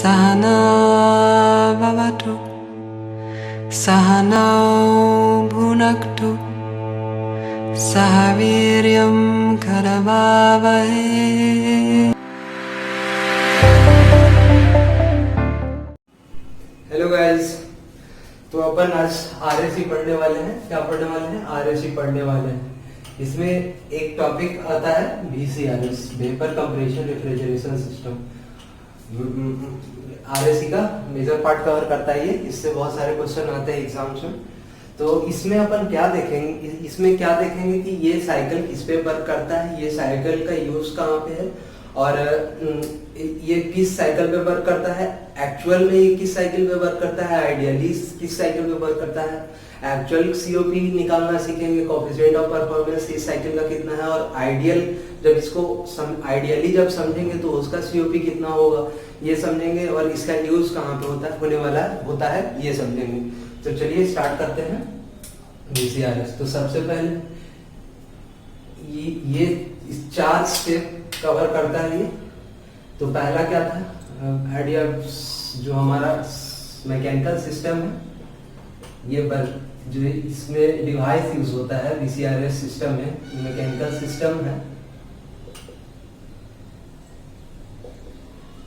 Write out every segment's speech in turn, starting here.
सहना भवतु सहनौ भुनक्तु सह वीर्यं करवावहै। हेलो गाइस, तो अपन आज आरएससी पढ़ने वाले हैं। क्या पढ़ने वाले हैं? आरएससी पढ़ने वाले हैं। इसमें एक टॉपिक आता है VCRS, vapour compression refrigeration system. RSC का मेजर पार्ट कवर करता है ये। इससे बहुत सारे क्वेश्चन आते हैं एग्जाम्स में। तो इसमें अपन क्या देखेंगे, इसमें क्या देखेंगे कि ये साइकिल किस पे वर्क करता है, ये साइकिल का यूज कहाँ पे है, और ये किस साइकिल पे वर्क करता है, एक्चुअल में ये किस साइकिल पे वर्क करता है, आइडियली किस साइकिल पे वर्क करता है, एक्चुअल सीओपी निकालना सीखेंगे, कोएफिशिएंट ऑफ परफॉर्मेंस इस साइकिल का कितना है, और आइडियल जब इसको आइडियली जब समझेंगे तो उसका सीओपी कितना होगा ये समझेंगे, और इसका यूज कहाँ पे होता है, होने वाला होता है ये समझेंगे। तो चलिए स्टार्ट करते हैं VCRS। तो सबसे पहले ये 4 स्टेप कवर करता है ये। तो पहला क्या था, आइडिया जो हमारा मैकेनिकल सिस्टम है, ये जो इसमें डिवाइस यूज होता है VCRS सिस्टम में, मैकेनिकल सिस्टम है,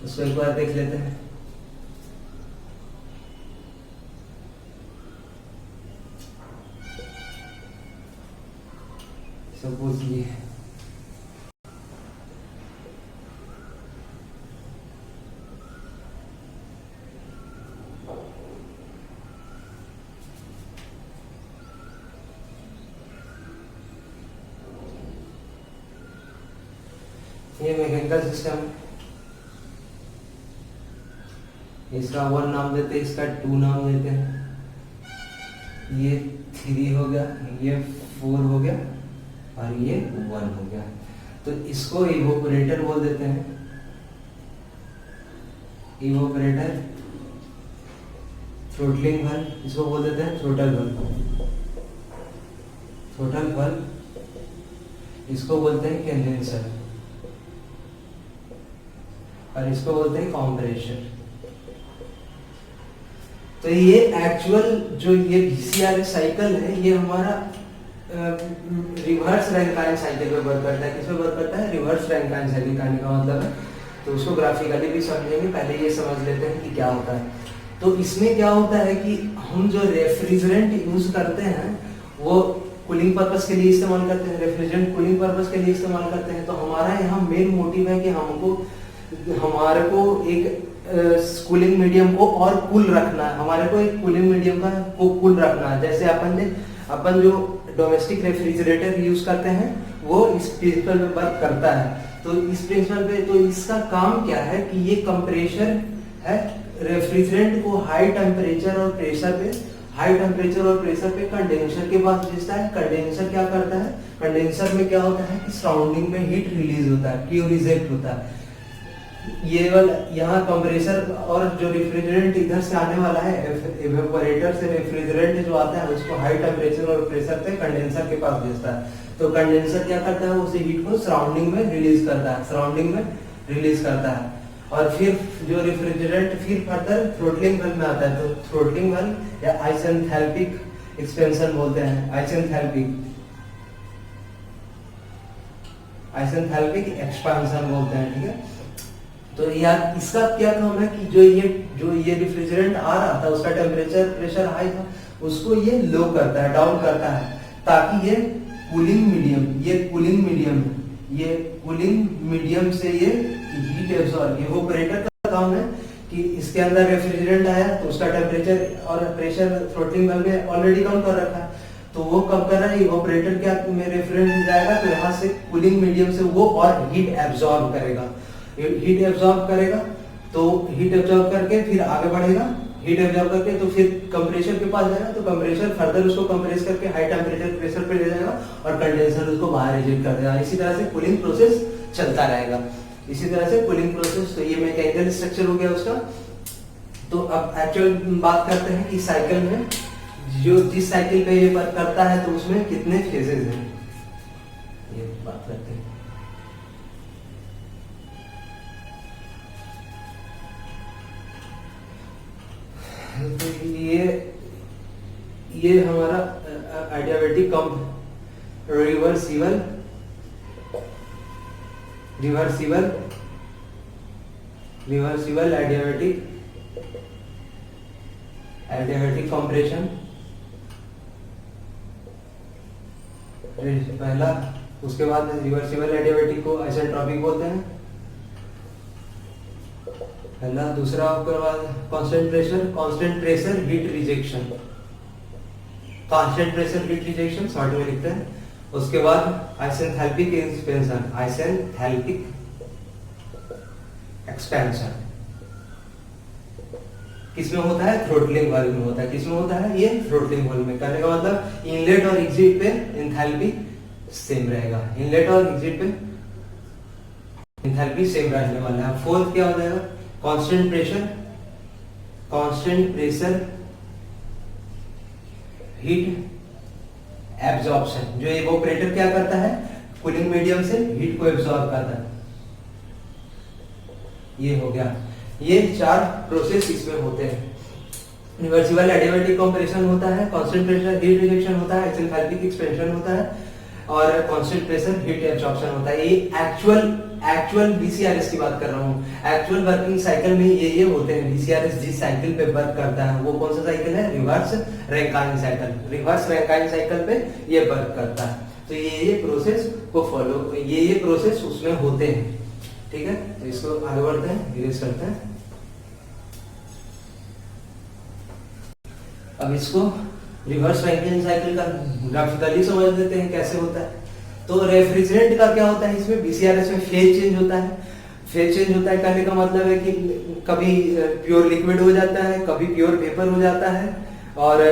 उसको एक बार देख लेते हैं। सपोज ये मैकेनिकल सिस्टम, इसका 1 नाम देते हैं, इसका 2 नाम देते हैं, ये 3 हो गया, ये 4 हो गया, और ये 1 हो गया। तो इसको इवोपरेटर बोल देते हैं, इवोपरेटर। थ्रोटलिंग वाल्व इसको बोल देते हैं थ्रोटल वाल्व, थ्रोटल वाल्व इसको बोलते हैं कंडेंसर, और इसको बोलते हैं कंप्रेसर। तो ये एक्चुअल जो ये VCRS साइकिल है, ये हमारा रिवर्स रैंकाइन साइकिल पे वर्क करता है। किस पे वर्क करता है? Reverse Rankine cycle. कहने का मतलब है, तो उसको ग्राफिकली भी समझेंगे, पहले ये समझ लेते हैं कि क्या होता है। तो इसमें क्या होता है कि हम जो रेफ्रिजरेंट यूज करते हैं वो कूलिंग पर्पस के लिए इस्तेमाल करते हैं, रेफ्रिजरेंट कूलिंग पर्पस के लिए इस्तेमाल करते हैं। तो हमारा यहाँ मेन मोटिव है कि हमारे को एक कूलिंग मीडियम को और कूल रखना है, हमारे को एक कूलिंग मीडियम को कूल रखना है। जैसे अपन जो डोमेस्टिक रेफ्रिजरेटर यूज करते हैं वो इस प्रिंसिपल पे वर्क करता है। तो इस प्रिंसिपल पे, तो इसका काम क्या है कि ये कंप्रेसर है, रेफ्रिजरेंट को हाई टेम्परेचर और प्रेशर पे कंडेंसर के पास भेजता है। कंडेंसर क्या करता है, कंडेंसर में क्या होता है कि सराउंडिंग में हीट रिलीज होता है, क्यू रिजेक्ट होता है। ये वाला यहाँ कंप्रेसर, और जो रेफ्रिजरेंट इधर से आने वाला है, इवेपोरेटर से रेफ्रिजरेंट जो आता है उसको हाई टेम्परेचर और प्रेशर पे कंडेंसर के पास भेजता है। तो कंडेंसर क्या करता है, उसी हीट को सराउंडिंग में रिलीज करता है, और फिर जो रेफ्रिजरेंट फिर फर्दर थ्रोटलिंग वाल्व में आता है। तो थ्रोटलिंग वाल्व या आइसेंथैल्पिक एक्सपेंशन बोलते हैं, आइसेंथैल्पिक एक्सपेंशन बोलते हैं, ठीक है। तो यार इसका क्या काम है कि जो ये रेफ्रिजरेंट आ रहा था उसका टेम्परेचर प्रेशर हाई था, उसको ये लो करता है, डाउन करता है, ताकि ये कूलिंग मीडियम से ये हीट एब्सॉर्ब। इवेपोरेटर का काम है कि इसके अंदर रेफ्रिजरेंट आया तो उसका टेम्परेचर और प्रेशर थ्रोटलिंग वाल्व में ऑलरेडी कम कर रखा है, तो वो कम कर रहा है। इवेपोरेटर क्या में रेफ्रिजरेंट जाएगा तो यहाँ से कूलिंग मीडियम से वो और हीट एब्सॉर्ब करेगा, तो हीट एब्जॉर्ब करके फिर आगे बढ़ेगा, हीट एब्जॉर्ब करके तो फिर कंप्रेसर के पास जाएगा, तो कंप्रेसर फर्दर उसको कंप्रेस करके हाई टेम्परेचर प्रेशर पे ले जाएगा, और कंडेंसर उसको बाहर रिजेक्ट कर देगा। इसी तरह से कूलिंग प्रोसेस चलता रहेगा, तो ये मैकेनिकल स्ट्रक्चर हो गया उसका। तो अब एक्चुअल बात करते हैं कि साइकिल में जिस साइकिल पे ये वर्क करता है तो उसमें कितने फेजेस हैं, ये बात करते हैं। तो ये हमारा एडियाबेटिक रिवर्सिबल एडियाबेटिक कंप्रेशन पहला। उसके बाद रिवर्सिबल एडियाबेटिक को आइसेंट्रोपिक बोलते हैं पहला। दूसरा उसके बाद constant pressure heat rejection short में लिखते हैं। उसके बाद आइसेंथैल्पिक एक्सपेंशन किसमें होता है? थ्रोटलिंग वाल्व में होता है। किसमें होता है? ये थ्रोटलिंग वाल्व में। कहने का मतलब इनलेट और एग्जिट पे एंथैल्पी सेम रहेगा। इनलेट और एग्जिट पे एंथैल्पी सेम रहने वाला है। फोर्थ क्या हो जाएगा? Constant pressure heat absorption. जो इवोपरेटर क्या करता है? कूलिंग मीडियम से हीट को एब्जॉर्ब करता है। ये हो गया। ये 4 प्रोसेस इसमें होते हैं। रिवर्सिबल एडियाबेटिक कंप्रेशन होता है, कांस्टेंट प्रेशर हीट रिजेक्शन होता है, आइसेंथैल्पिक एक्सपेंशन होता है और कांस्टेंट प्रेशर हीट एब्जॉर्प्शन होता है। ये एक्चुअल बीसीआरएस की बात कर रहा हूँ। एक्चुअल वर्किंग साइकिल में ये होते हैं। बीसीआरएस जिस साइकिल पे वर्क करता है वो कौन सा साइकिल है? Reverse Rankine cycle. Reverse Rankine cycle पे ये वर्क करता है। तो ये प्रोसेस को फॉलो, ये प्रोसेस उसमें होते हैं। ठीक है, तो इसको आगे बढ़ते हैं, रिलीज करते हैं। अब इसको रिवर्स रैंकिन साइकिल का ग्राफिकली समझ लेते हैं कैसे होता है। तो रेफ्रिजरेंट का क्या होता है? इसमें बीसीआरएस में फेज चेंज होता है। फेज चेंज होता है कहने का मतलब है कि कभी प्योर लिक्विड हो जाता है, कभी प्योर वेपर हो जाता है और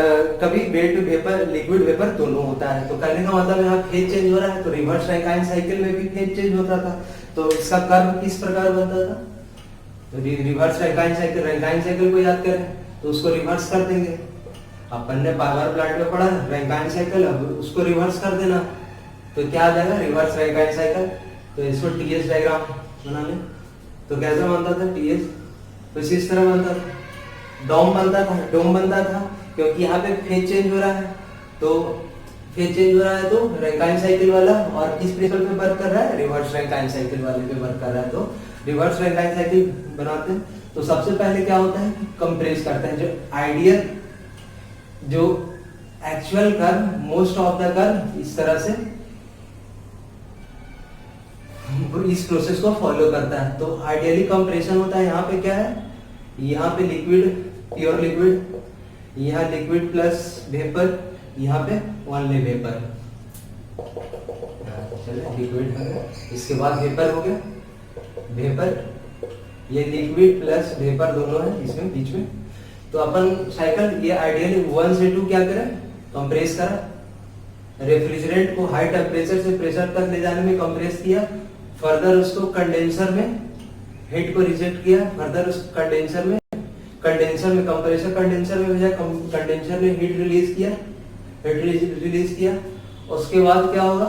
कभी वेट वेपर लिक्विड वेपर दोनों होता है। तो कहने का मतलब यहाँ फेज चेंज हो रहा है। तो रिवर्स रैंकाइन साइकिल में भी फेज चेंज होता था। तो इसका कर्व किस प्रकार बनता था? तो रिवर्स रैंकाइन साइकिल को याद करें तो उसको रिवर्स कर देंगे। अपन ने पावर प्लांट में पढ़ा रैंकाइन साइकिल, अब उसको रिवर्स कर देना तो क्या आ जाएगा? Reverse Rankine cycle. तो इसको टीएस डायग्राम बना ले। तो कैसा बनता था टीएस? तो इस तरह बनता था। डोम बनता था क्योंकि यहाँ पे फेज चेंज हो रहा है। तो फेज चेंज हो रहा है तो रैंकाइन साइकिल वाला और किस प्रेशर पे वर्क कर रहा है? रिवर्स रैंकाइन साइकिल वाले पे वर्क कर रहा है। तो रिवर्स रैंकाइन साइकिल बनाते हैं। तो सबसे पहले क्या होता है? कंप्रेस करते हैं। जो actual curve, most of the curve इस तरह से इस प्रोसेस को फॉलो करता है। तो आइडियली कंप्रेशन होता है। यहाँ पे क्या है? यहाँ पे लिक्विड, प्योर लिक्विड, यहाँ लिक्विड प्लस वेपर, यहाँ पे ओनली वेपर। चलिए लिक्विड है, इसके बाद वेपर हो गया। वेपर, ये लिक्विड प्लस वेपर दोनों है इसमें बीच में। तो अपन साइकिल ये आइडियली 1 से 2 क्या करें? कंप्रेस करा। रेफ्रिजरेंट को हाई टेम्परेचर से प्रेशर तक ले जाने में कंप्रेस किया। फर्दर उसको कंडेंसर में हीट को रिजेक्ट किया। फर्दर उस कंडेंसर में कंप्रेसर कंडेंसर में भेजा। कंडेंसर में हीट रिलीज किया। उसके बाद क्या होगा?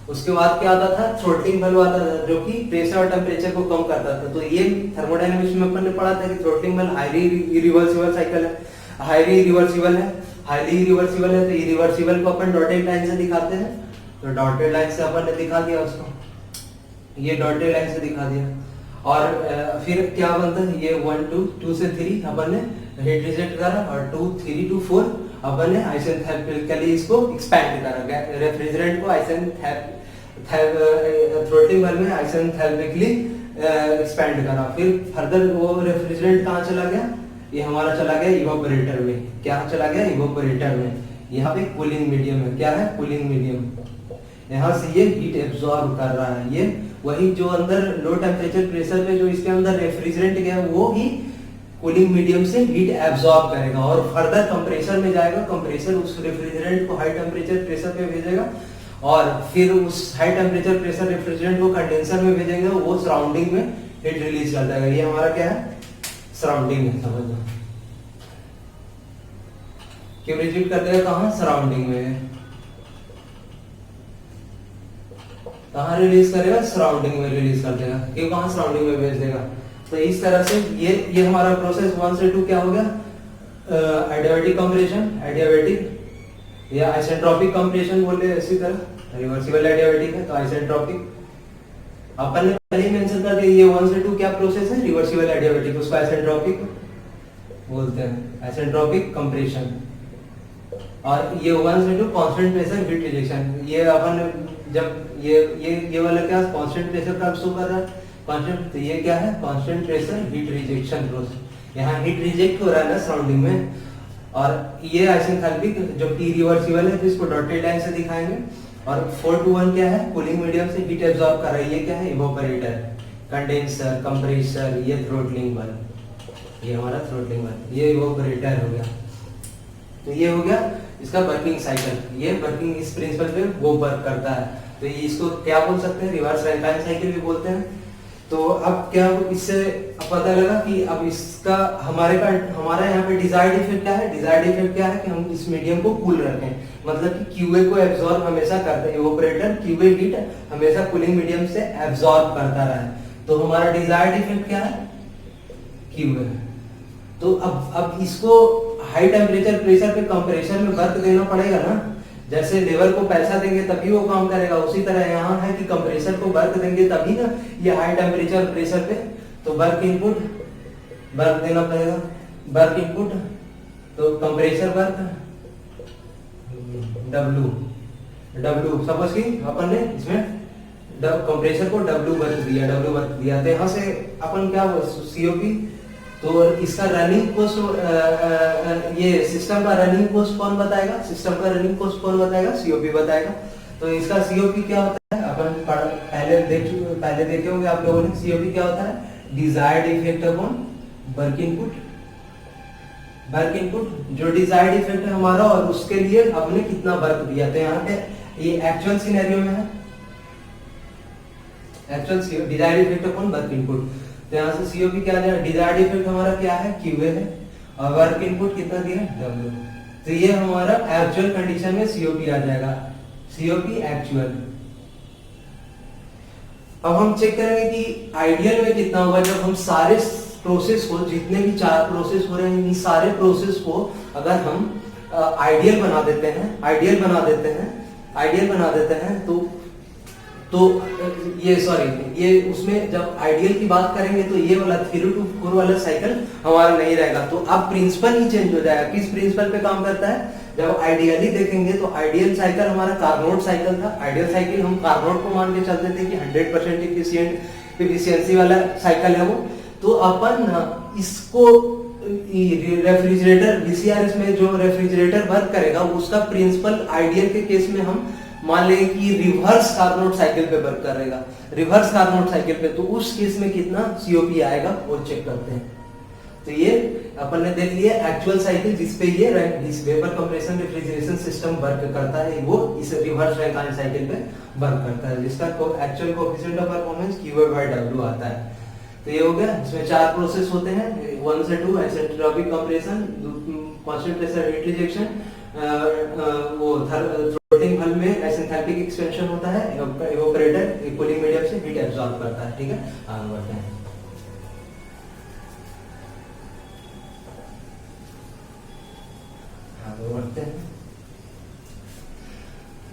उसके बाद क्या आता था? थ्रोटलिंग वाल्व आता था जो कि प्रेशर और टेम्परेचर को कम करता था। तो ये थर्मोडायनामिक्स में अपन ने पढ़ा था कि throttling valve highly reversible cycle है, हाईली रिवर्सिबल है। तो ये रिवर्सिबल को अपन डॉटेड लाइन से दिखाते हैं। तो डॉटेड लाइन से अपन ने दिखा दिया उसको, ये डॉटेड लाइन से दिखा दिया। और फिर क्या बनता है? ये 1 2 से 3 अपन ने हीट रिजेक्ट करा और 2 3 to 4 अपन ने आइसेंथैल्पिकली इसको एक्सपैंड करा। रेफ्रिजरेंट को थ्रोटलिंग वाल्व में आइसेंथैल्पिकली एक्सपैंड करा। फिर फर्दर वो रेफ्रिजरेंट कहाँ चला गया? ये हमारा चला गया इवोपरेटर में। क्या चला गया? इवोपरेटर में। यहाँ पे कूलिंग मीडियम है। क्या है? Cooling medium. यहाँ से ये हीट एब्जॉर्ब कर रहा है। ये वही जो अंदर लो टेम्परेचर प्रेशर पे जो इसके अंदर रेफ्रिजरेंट गया वो ही कूलिंग मीडियम से हीट एब्जॉर्ब करेगा और फर्दर कंप्रेसर में जाएगा। कंप्रेसर उस रेफ्रिजरेंट को हाई टेम्परेचर प्रेशर पे भेजेगा और फिर उस हाई टेम्परेचर प्रेशर रेफ्रिजरेंट को कंडेंसर में भेजेंगे। वो सराउंडिंग में हीट रिलीज कर देगा। ये हमारा क्या है? सराउंडिंग है। समझो क्यों रिलीज कर देगा? कहाँ? सराउंडिंग में। कहाँ रिलीज करेगा? सराउंडिंग में रिलीज कर देगा। क्यों? कहाँ? सराउंडिंग में भेज देगा। तो इस तरह से ये हमारा प्रोसेस 1 से 2 क्या हो गया, एडियाबैटिक कंप्रेशन, एडियाबैटिक या आइसेंट्रोपिक कंप्रेशन बोले, इसी तरह रिवर्सिबल एडियाबैटिक है तो आइसेंट्रोपिक। अपन ने पहले ही मेंशन कर दिया ये 1 से 2 क्या प्रोसेस है, रिवर्सिबल एडियाबैटिक, उसको आइसेंट्रोपिक बोलते हैं, आइसेंट्रोपिक कंप्रेशन। और ये 1 से 2 कांस्टेंट प्रेशर हीट रिजेक्शन, ये अपन जब ये वाला क्या कांस्टेंट प्रेशर का शो कर रहा है कांस्टेंट, तो ये क्या है constant pressure heat rejection process, यहाँ हीट रिजेक्ट हो रहा है ना सराउंडिंग में। और ये आइसेंथैल्पिक जो कि रिवर्सिबल है, जिसको डॉटेड लाइन से दिखाएंगे। और 4 to 1 क्या है, कूलिंग मीडियम से हीट एब्जॉर्ब कर रहा है, ये क्या है इवोपरेटर, कंडेंसर, कंप्रेसर, ये थ्रोटलिंग वाल्व, ये हमारा थ्रोटलिंग वाल्व, ये इवोपरेटर हो गया। तो ये हो गया इसका वर्किंग साइकिल, ये वर्किंग इस प्रिंसिपल पे वो वर्क करता है। तो ये इसको क्या बोल सकते हैं, रिवर्स रैंकाइन साइकिल भी बोलते हैं। तो अब क्या इससे पता लगा कि अब इसका हमारा यहाँ पे डिजायर्ड इफेक्ट क्या है, डिजायर्ड इफेक्ट क्या है कि हम इस मीडियम को कूल रखें, मतलब कि क्यूए को एब्जॉर्ब हमेशा करता है, इवोपरेटर क्यूए हीट हमेशा कूलिंग मीडियम से एब्जॉर्ब करता रहे। तो हमारा डिजायर्ड इफेक्ट क्या है, क्यूए। तो अब इसको हाई टेम्परेचर प्रेशर पे कंप्रेसर में वर्क देना पड़ेगा ना, जैसे लेबर को पैसा देंगे तभी वो काम करेगा, उसी तरह यहाँ है कि कंप्रेसर को वर्क देंगे तभी ना ये हाई टेम्परेचर प्रेशर पे, तो वर्क इनपुट वर्क देना पड़ेगा, वर्क इनपुट तो कंप्रेसर वर्क W सपोज कि अपन ने इसमें कंप्रेसर को W वर्क दिया, तो यहाँ से अपन क्या COP, तो इसका रनिंग कॉस्ट, ये सिस्टम का रनिंग कॉस्ट कौन बताएगा, सिस्टम का रनिंग कॉस्ट कौन बताएगा, COP बताएगा। तो इसका COP क्या होता है, अपन पहले देखे होंगे आप लोगों ने, COP क्या होता है, desired effect upon work input, work input जो डिजायर्ड इफेक्ट है हमारा, और उसके लिए हमने कितना वर्क दिया। तो यहाँ पे ये एक्चुअल सिनेरियो में है, actual desired effect upon work input. तो यहाँ से COP क्या आ जाएगा, डिजायर्ड इफेक्ट हमारा क्या है, QA है, और वर्क इनपुट कितना दिया, W। तो ये हमारा एक्चुअल कंडीशन में COP आ जाएगा, COP एक्चुअल। अब हम चेक करेंगे कि आइडियल में कितना होगा, जब हम सारे प्रोसेस को, जितने भी 4 प्रोसेस हो रहे हैं, इन सारे प्रोसेस को अगर हम आइडियल बना देते हैं, तो ये उसमें जब आइडियल की बात करेंगे तो ये वाला 3 to 4 वाला साइकिल हमारा नहीं रहेगा। तो अब प्रिंसिपल ही चेंज हो जाएगा। किस प्रिंसिपल पे काम करता है, जब आइडियली देखेंगे तो आइडियल साइकिल हमारा कार्नोट साइकिल था। आइडियल साइकिल हम कार्नोट को मान के चलते थे कि 100% इफिशियंसी वाला साइकिल है वो। तो अपन इसको रेफ्रिजरेटर VCRS में जो रेफ्रिजरेटर वर्क करेगा उसका प्रिंसिपल आइडियल के केस में हम मान लेंगे कि रिवर्स कार्नोट साइकिल पे वर्क करेगा, रिवर्स कार्नोट साइकिल पे, तो उस केस में कितना COP आएगा वो चेक करते हैं। तो ये अपन ने देख लिया एक्चुअल साइकिल जिसपे ये vapour compression refrigeration system work करता है, वो इस रिवर्स रैंकाइन साइकिल पे वर्क करता है, जिसका actual coefficient of performance QA/W आता है। तो ये हो गया, इसमें 4 प्रोसेस होते हैं, 1 से 2 isentropic compression, constant pressure heat rejection, वो थ्रोटलिंग वाल्व में आइसेंथैल्पिक एक्सपेंशन होता है, इवोपरेटर कूलिंग मीडियम से हीट एब्जॉर्ब करता है। ठीक है, आगे बढ़ते हैं।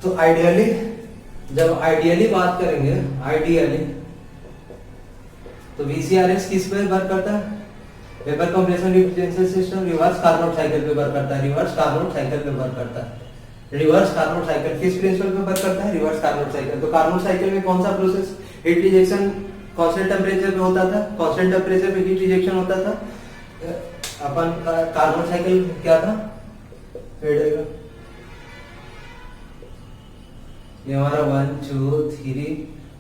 तो आइडियली, जब आइडियली बात करेंगे, आइडियली तो VCRS किस पे वर्क करता है, vapour compression refrigeration system reverse Carnot cycle पे वर्क करता है, रिवर्स कार्नोट साइकिल पे वर्क करता है। रिवर्स कार्नोट साइकिल किस प्रिंसिपल पे वर्क करता है, रिवर्स कार्नोट साइकिल। तो कार्नोट साइकिल में कौन सा process, heat rejection constant temperature पे होता था, कांस्टेंट टेंपरेचर पे हीट रिजेक्शन होता था। अपन कार्नोट साइकिल क्या था, ये हमारा 1 2 3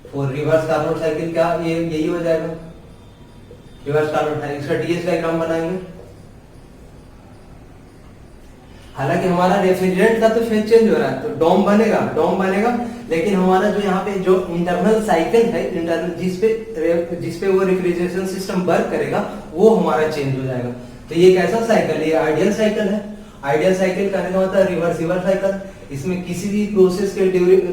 4 रिवर्स कार्नोट साइकिल क्या, ये यही हो जाएगा रिवर्स कार्नोट साइकिल। इसका DS डायग्राम बनाएंगे। हालांकि हमारा रेफ्रिजरेंट का तो फेज चेंज हो रहा है, तो डोम बनेगा, लेकिन हमारा जो यहाँ पे जो इंटरनल साइकिल है, इंटरनल जिसपे वो रेफ्रिजरेशन सिस्टम वर्क करेगा, वो हमारा चेंज हो जाएगा। तो ये कैसा साइकिल है, ये आइडियल साइकिल है। आइडियल साइकिल कहने का मतलब रिवर्सिबल साइकिल, इसमें किसी भी प्रोसेस के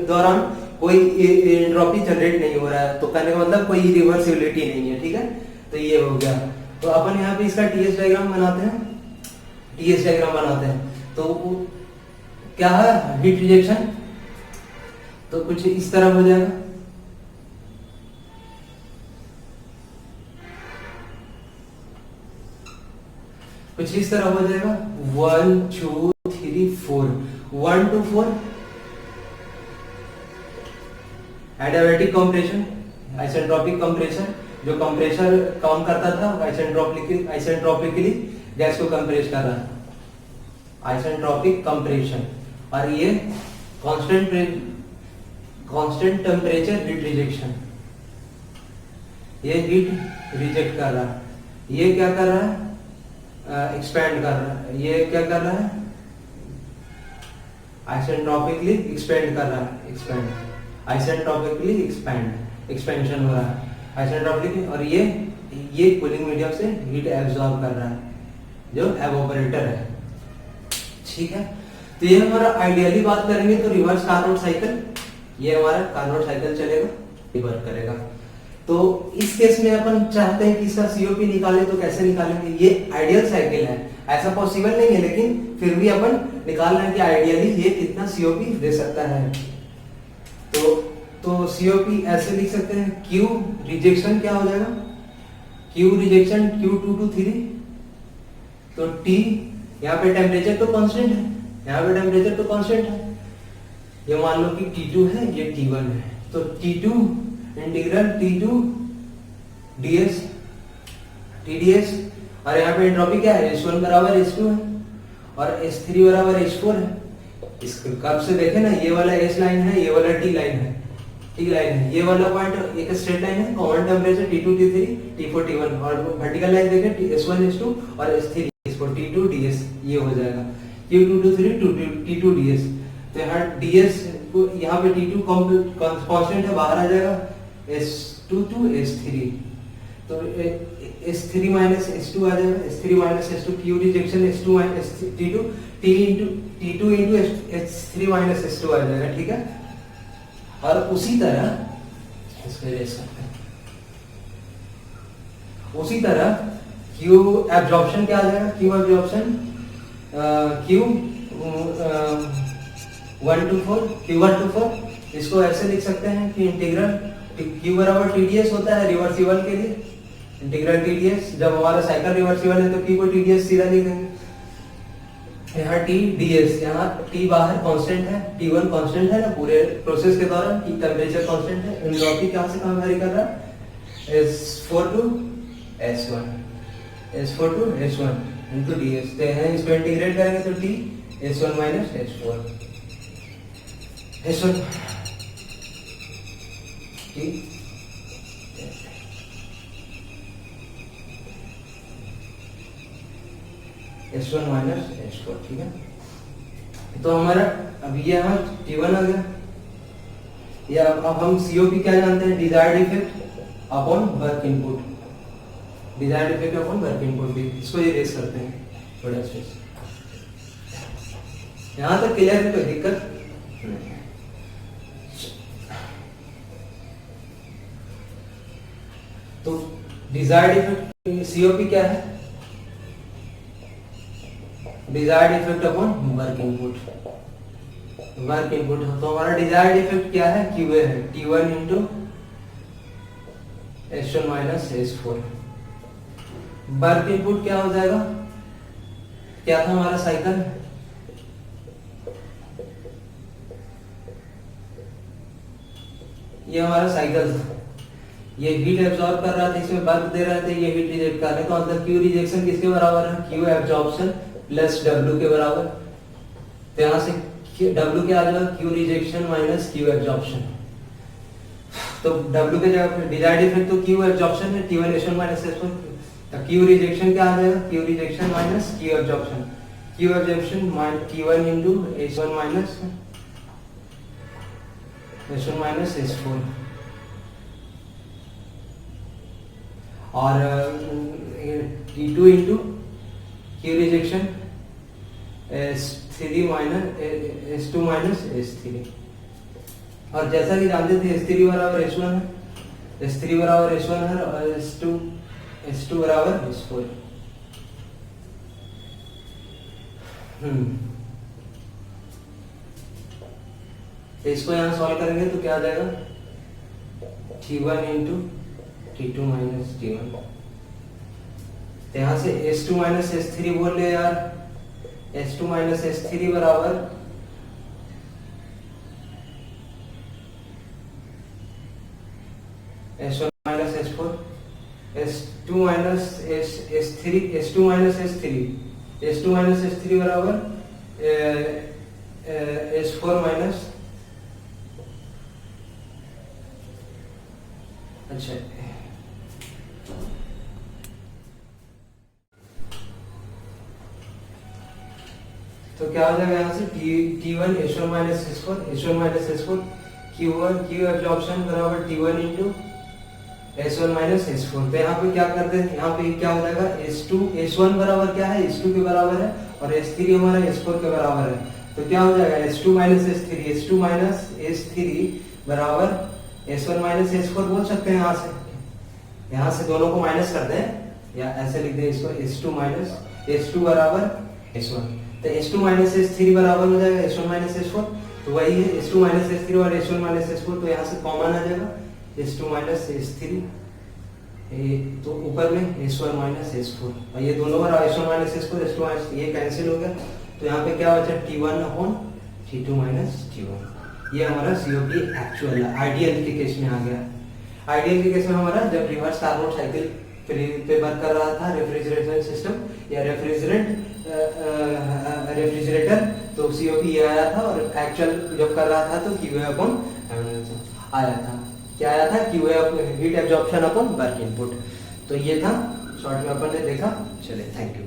दौरान कोई एंट्रोपी जनरेट नहीं हो रहा है, तो कहने का मतलब कोई रिवर्सिबिलिटी नहीं है। ठीक है, तो ये हो गया। तो अपन यहाँ पे इसका टीएस डायग्राम बनाते हैं, टीएस डायग्राम बनाते हैं। तो क्या है हीट रिजेक्शन, तो कुछ इस तरह हो जाएगा। कुछ इस तरह हो जाएगा 1 2 3 4 1 to 4 adiabatic compression, isentropic compression, जो कंप्रेसर काम करता था आइसेंट्रोपिकली गैस को कंप्रेस कर रहा है, आइसेंट्रोपिक कंप्रेशन। और ये कांस्टेंट टेम्परेचर हीट रिजेक्शन, ये हीट रिजेक्ट कर रहा है, ये क्या कर रहा है एक्सपेंड कर रहा है, ये क्या कर रहा है आइसेंट्रोपिकली एक्सपेंड कर रहा है, एक्सपेंड आइसेंट्रोपिकली एक्सपेंशन हो रहा है आइसेंट्रोपिकली। और ये कूलिंग मीडियम से हीट एब्जॉर्ब कर रहा है जो एवोपरेटर है, ठीक है। तो ये हमारा आइडियली बात करेंगे तो रिवर्स कार्नोट साइकिल, ये हमारा कार्नोट साइकिल चलेगा, रिवर्स करेगा। तो इस केस में अपन चाहते हैं कि इसका सीओपी निकालें, तो कैसे निकालेंगे, ये आइडियल साइकिल है, ऐसा पॉसिबल नहीं है, लेकिन फिर भी अपन निकाल रहे हैं कि आइडियली ये कितना सीओपी दे सकता है। तो सीओपी ऐसे लिख सकते हैं, क्यू रिजेक्शन क्या हो जाएगा, क्यू रिजेक्शन Q2 to 3, तो T यहाँ पे टेम्परेचर तो कांस्टेंट है, यहाँ पे टेम्परेचर तो कांस्टेंट है, ये मान लो कि T2 है, ये T1 है, तो T2 integral T2 ds TdS, और यहाँ पे एंट्रोपी क्या है, H1 बराबर H2 है और H3 बराबर H4 है। इस कर्व से देखें ना, ये वाला S लाइन है, ये वाला T लाइन है, ये वाला पॉइंट एक स्ट्रेट लाइन है, common temperature T2 T3 T4 T1, और वर्टिकल लाइन देखें S1 S2 और S3 S4 T2 ds, ये हो जाएगा Q2 to 3 T2 ds। तो यहाँ ds को यहाँ पे T2 कांस्टेंट है, बाहर आ जाएगा S2 to S3, तो S3 माइनस S2 आ जाएगा, S3 minus S2 Q rejection S2 minus T2 T2 into S3 minus S2 आ जाएगा, ठीक है। और उसी तरह इसको रेस करते हैं, उसी तरह Q एब्जॉर्प्शन क्या आ जाएगा, Q absorption Q 1 to 4 Q1 to 4, इसको ऐसे लिख सकते हैं कि इंटीग्रल Q बराबर TdS होता है रिवर्सिबल के लिए, इंटीग्रल TdS, जब हमारा साइकिल रिवर्सिबल है तो Q को TdS सीधा लिख देंगे। यहाँ TdS, यहाँ T बाहर कांस्टेंट है, T1 कांस्टेंट है ना पूरे प्रोसेस के दौरान, T टेम्परेचर कांस्टेंट है, एंट्रोपी कहाँ से कहाँ वेरी कर रहा है, S4 to S1 into ds, तो यहाँ इसको इंटीग्रेट करेंगे तो T S1 minus S4 S1 T S1 minus S4, ठीक है। तो हमारा अब ये यहाँ T1 आ गया, या अब हम COP क्या जानते हैं, desired effect upon work input, desired effect upon work input भी, इसको ये रेस करते हैं थोड़ा सा। यहाँ तक क्लियर है, कोई दिक्कत नहीं। तो डिजायर्ड इफेक्ट COP क्या है, desired effect upon work input, work input. तो हमारा डिजायर्ड इफेक्ट क्या है, QA है, T1 into S1 minus S4। Work input क्या हो जाएगा, क्या था हमारा साइकिल, ये हमारा साइकिल था, ये हीट एब्जॉर्ब कर रहा था, इसमें वर्क दे रहे थे, ये हीट रिजेक्ट कर रहे थे, तो मतलब Q रिजेक्शन किसके बराबर है, Q एब्जॉर्प्शन प्लस W के बराबर। तो यहाँ से W क्या आ जाएगा, Q rejection minus Q absorption. तो W के जगह डिजायर्ड इफेक्ट तो Q एब्जॉर्प्शन है, T1 S1 माइनस S1, तो Q रिजेक्शन क्या आ जाएगा, Q rejection minus Q absorption, Q absorption T1 into S1 minus S4, और T2 into Q rejection S3 minus S2 minus S3। और जैसा कि जानते थे S3 बराबर S1 है, S3 बराबर S1 है और S2 H2 बराबर H4। तो इसको यहाँ सॉल्व करेंगे तो क्या आ जाएगा, T1 into T2 minus T1। तो यहाँ से H2 माइनस H3 बोल ले यार, H2 माइनस H3 बराबर H1 minus H4, H2 minus H3, H2 minus H3, H2 minus H3 बराबर H4 माइनस, अच्छा तो क्या हो जाएगा यहाँ से T1 H1 minus H4, H1 minus H4, Q1 Q absorption बराबर T1 into H1 minus H4। तो यहाँ पे क्या करते हैं, यहाँ पे क्या हो जाएगा, H2 H1 बराबर क्या है, H2 के बराबर है, और H3 हमारा H4 के बराबर है। तो क्या हो जाएगा, H2 minus H3, H2 minus H3 बराबर H1 माइनस H4 बोल सकते हैं। यहाँ से दोनों को माइनस करते हैं, या ऐसे लिख दें इसको, H2 माइनस H2 बराबर H1। तो H2 माइनस H3 बराबर हो जाएगा H1 माइनस H4। तो वही है H2 माइनस H3 और H1 माइनस H4। तो यहाँ से कॉमन आ जाएगा H2 माइनस H3, तो ऊपर में H1 माइनस H4, और ये दोनों बार H1 minus H4, H2 minus, ये कैंसिल हो गया। तो यहाँ पे क्या बचा, T1 upon T2 minus T1। ये हमारा COP एक्चुअल आइडियल के केस में आ गया। आइडियल के केस में हमारा जब रिवर्स कार्नोट साइकिल पे वर्क कर रहा था रेफ्रिजरेशन सिस्टम या रेफ्रिजरेटर, तो COP ये आया था, और एक्चुअल जब कर रहा था तो QA अपॉन आया था, क्या आया था, QA heat absorption upon work input. तो ये था शॉर्ट में अपन ने देखा। चले, थैंक यू।